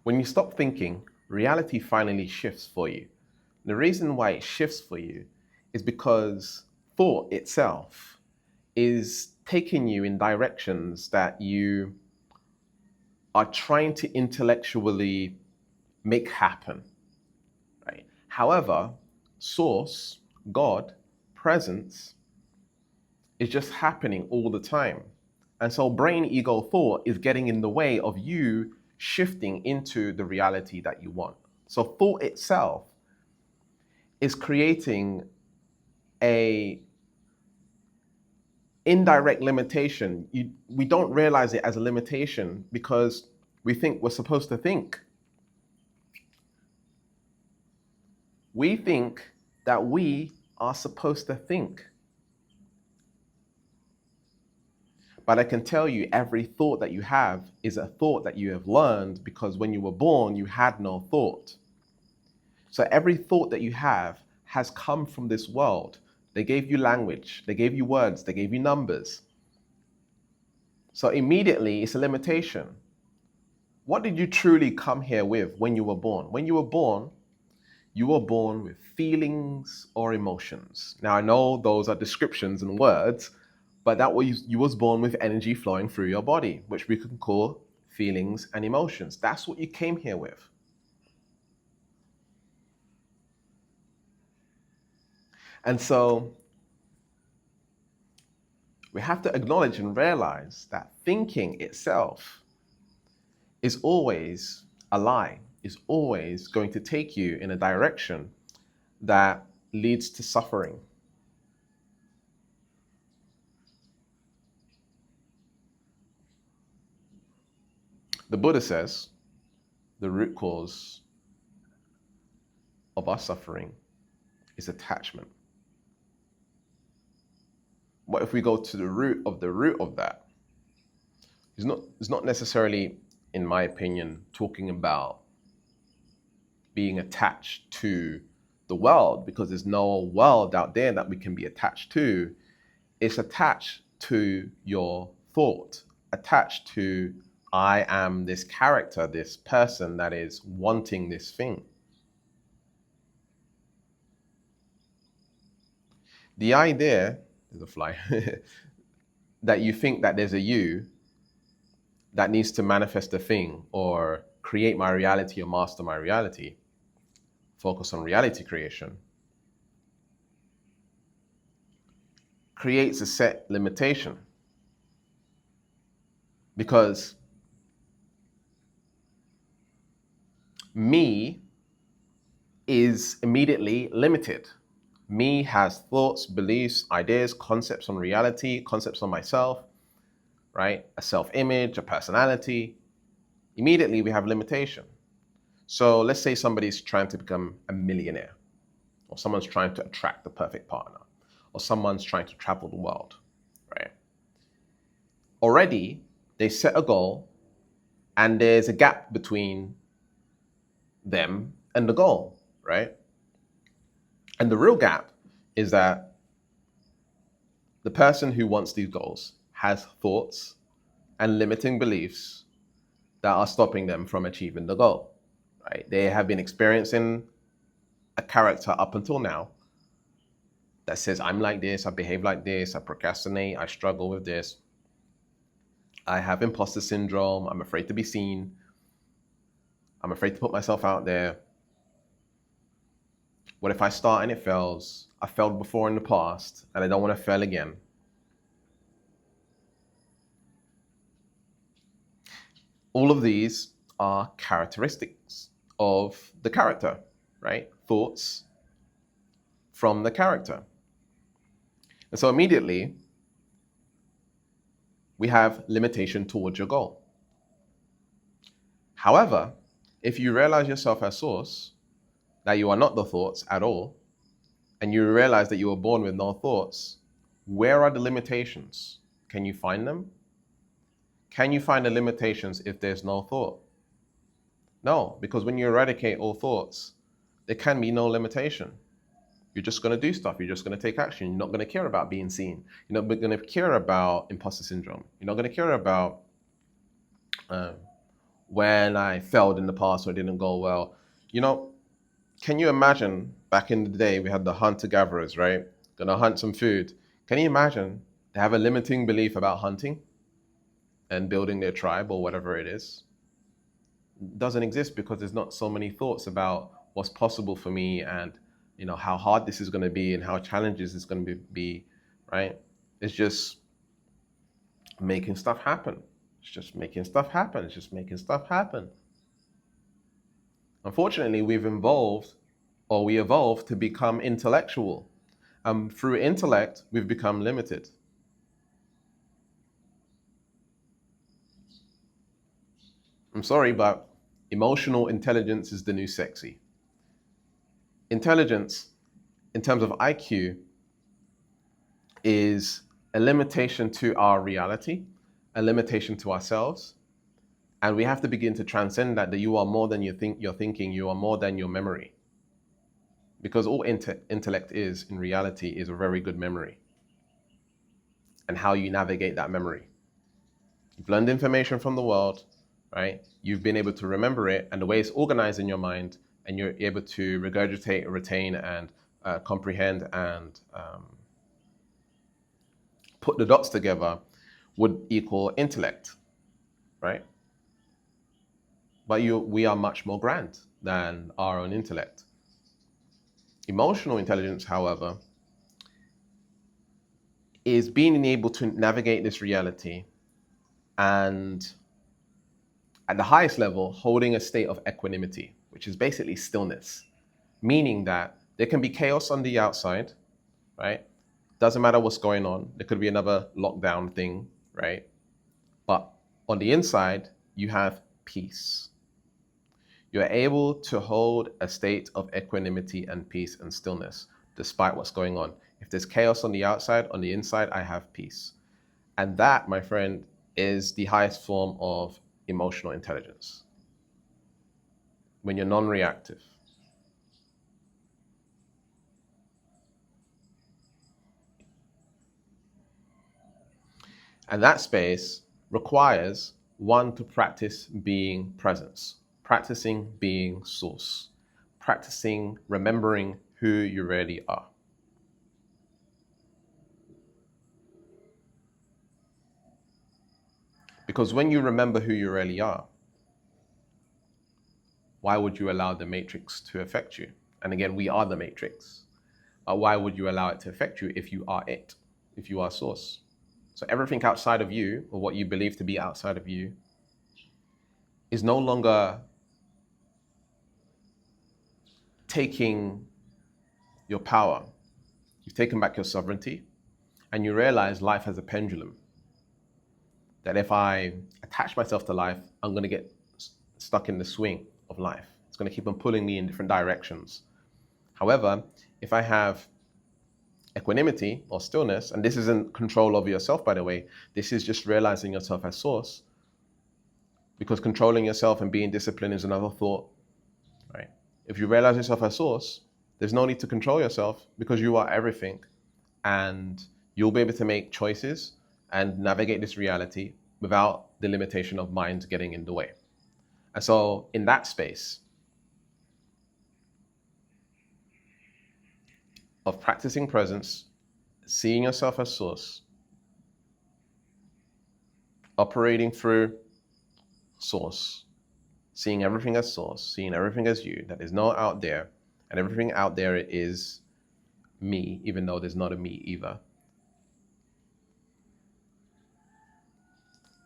When you stop thinking, reality finally shifts for you. The reason why it shifts for you is because thought itself is taking you in directions that you are trying to intellectually make happen, right? However, source, God, presence is just happening all the time. And so brain, ego, thought is getting in the way of you shifting into the reality that you want. So thought itself is creating a indirect limitation. We don't realize it as a limitation because we think we're supposed to think. We think that we are supposed to think. But I can tell you, every thought that you have is a thought that you have learned because when you were born, you had no thought. So every thought that you have has come from this world. They gave you language, they gave you words, they gave you numbers. So immediately it's a limitation. What did you truly come here with when you were born? When you were born with feelings or emotions. Now I know those are descriptions and words, but that was you was born with energy flowing through your body, which we can call feelings and emotions. That's what you came here with. And so we have to acknowledge and realize that thinking itself is always a lie, is always going to take you in a direction that leads to suffering. The Buddha says the root cause of our suffering is attachment. What if we go to the root of that? It's not necessarily, in my opinion, talking about being attached to the world, because there's no world out there that we can be attached to. It's attached to your thought, attached to I am this character, this person that is wanting this thing. The idea, there's a fly, that you think that there's a you that needs to manifest a thing or create my reality or master my reality, focus on reality creation, creates a set limitation. Because me is immediately limited. Me has thoughts, beliefs, ideas, concepts on reality, concepts on myself, right? A self-image, a personality. Immediately we have limitation. So let's say somebody's trying to become a millionaire, or someone's trying to attract the perfect partner, or someone's trying to travel the world, right? Already they set a goal and there's a gap between them and the goal, right? And the real gap is that the person who wants these goals has thoughts and limiting beliefs that are stopping them from achieving the goal, right? They have been experiencing a character up until now that says, I'm like this, I behave like this, I procrastinate, I struggle with this, I have imposter syndrome, I'm afraid to be seen, I'm afraid to put myself out there. What if I start and it fails? I failed before in the past and I don't want to fail again. All of these are characteristics of the character, right? Thoughts from the character. And so immediately we have limitation towards your goal. However, if you realize yourself as source, that you are not the thoughts at all, and you realize that you were born with no thoughts, where are the limitations? Can you find them? Can you find the limitations if there's no thought? No, because when you eradicate all thoughts, there can be no limitation. You're just going to do stuff. You're just going to take action. You're not going to care about being seen. You're not going to care about imposter syndrome. You're not going to care about when I failed in the past or it didn't go well. You know, can you imagine back in the day we had the hunter-gatherers, right? Gonna hunt some food. Can you imagine they have a limiting belief about hunting and building their tribe or whatever it is? It doesn't exist because there's not so many thoughts about what's possible for me and how hard this is going to be and how challenges it's going to be, right? It's just making stuff happen. It's just making stuff happen. It's just making stuff happen. Unfortunately, we evolved to become intellectual. Through intellect, we've become limited. I'm sorry, but emotional intelligence is the new sexy. Intelligence, in terms of IQ, is a limitation to our reality, a limitation to ourselves. And we have to begin to transcend that you are more than you're thinking, you are more than your memory. Because all intellect is, in reality, is a very good memory. And how you navigate that memory. You've learned information from the world, right? You've been able to remember it, and the way it's organized in your mind, and you're able to regurgitate, retain, and comprehend, and put the dots together would equal intellect, right? But we are much more grand than our own intellect. Emotional intelligence, however, is being able to navigate this reality and, at the highest level, holding a state of equanimity, which is basically stillness, meaning that there can be chaos on the outside, right? Doesn't matter what's going on. There could be another lockdown thing, right? But on the inside, you have peace. You're able to hold a state of equanimity and peace and stillness despite what's going on. If there's chaos on the outside, on the inside, I have peace. And that, my friend, is the highest form of emotional intelligence. When you're non-reactive. And that space requires one to practice being presence, practicing being source, practicing remembering who you really are. Because when you remember who you really are, why would you allow the matrix to affect you? And again, we are the matrix. But why would you allow it to affect you if you are it, if you are source? So everything outside of you, or what you believe to be outside of you, is no longer taking your power. You've taken back your sovereignty, and you realize life has a pendulum. That if I attach myself to life, I'm going to get stuck in the swing of life. It's going to keep on pulling me in different directions. However, if I have equanimity or stillness, and this isn't control over yourself, by the way, this is just realizing yourself as source, because controlling yourself and being disciplined is another thought, right? If you realize yourself as source, there's no need to control yourself because you are everything, and you'll be able to make choices and navigate this reality without the limitation of mind getting in the way. And so in that space of practicing presence, seeing yourself as source, operating through source, seeing everything as source, seeing everything as you, that is not out there, and everything out there is me, even though there's not a me either.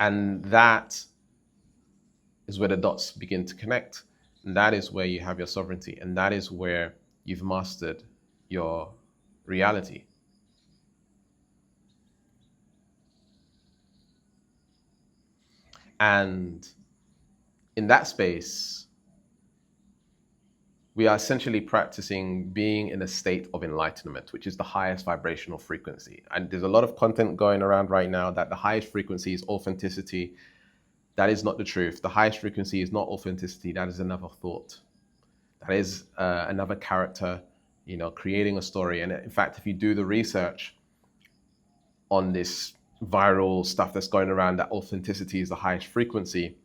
And that is where the dots begin to connect. And that is where you have your sovereignty. And that is where you've mastered your reality. And in that space, we are essentially practicing being in a state of enlightenment, which is the highest vibrational frequency. And there's a lot of content going around right now that the highest frequency is authenticity. That is not the truth. The highest frequency is not authenticity. That is another thought. That is another character, creating a story. And in fact, if you do the research on this viral stuff that's going around, that authenticity is the highest frequency,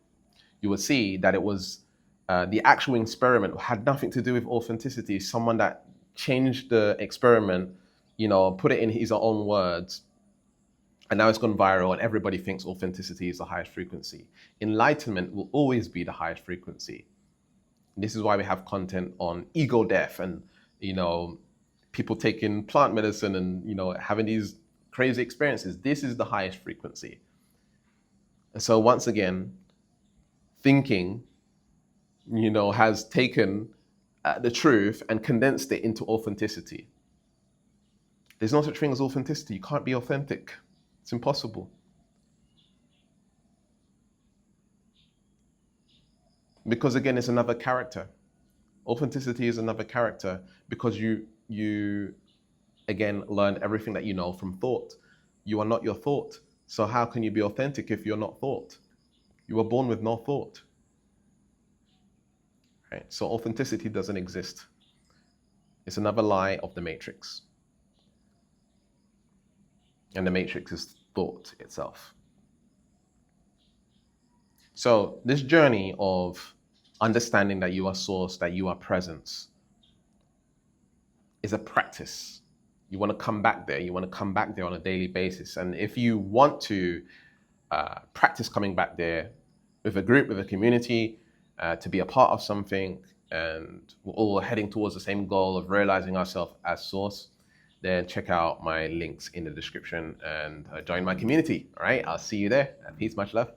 you will see that it was the actual experiment had nothing to do with authenticity. Someone that changed the experiment, put it in his own words, and now it's gone viral, and everybody thinks authenticity is the highest frequency. Enlightenment will always be the highest frequency. This is why we have content on ego death and, people taking plant medicine and, having these crazy experiences. This is the highest frequency. And so once again, thinking, has taken the truth and condensed it into authenticity. There's no such thing as authenticity. You can't be authentic. It's impossible. Because again, it's another character. Authenticity is another character because you again learn everything that you know from thought. You are not your thought. So how can you be authentic if you're not thought? You were born with no thought. Right? So authenticity doesn't exist. It's another lie of the matrix. And the matrix is thought itself. So this journey of understanding that you are source, that you are presence, is a practice. You want to come back there. You want to come back there on a daily basis. And if you want to practice coming back there with a group, with a community, to be a part of something, and we're all heading towards the same goal of realizing ourselves as source, then check out my links in the description and join my community. All right, I'll see you there. Peace, much love.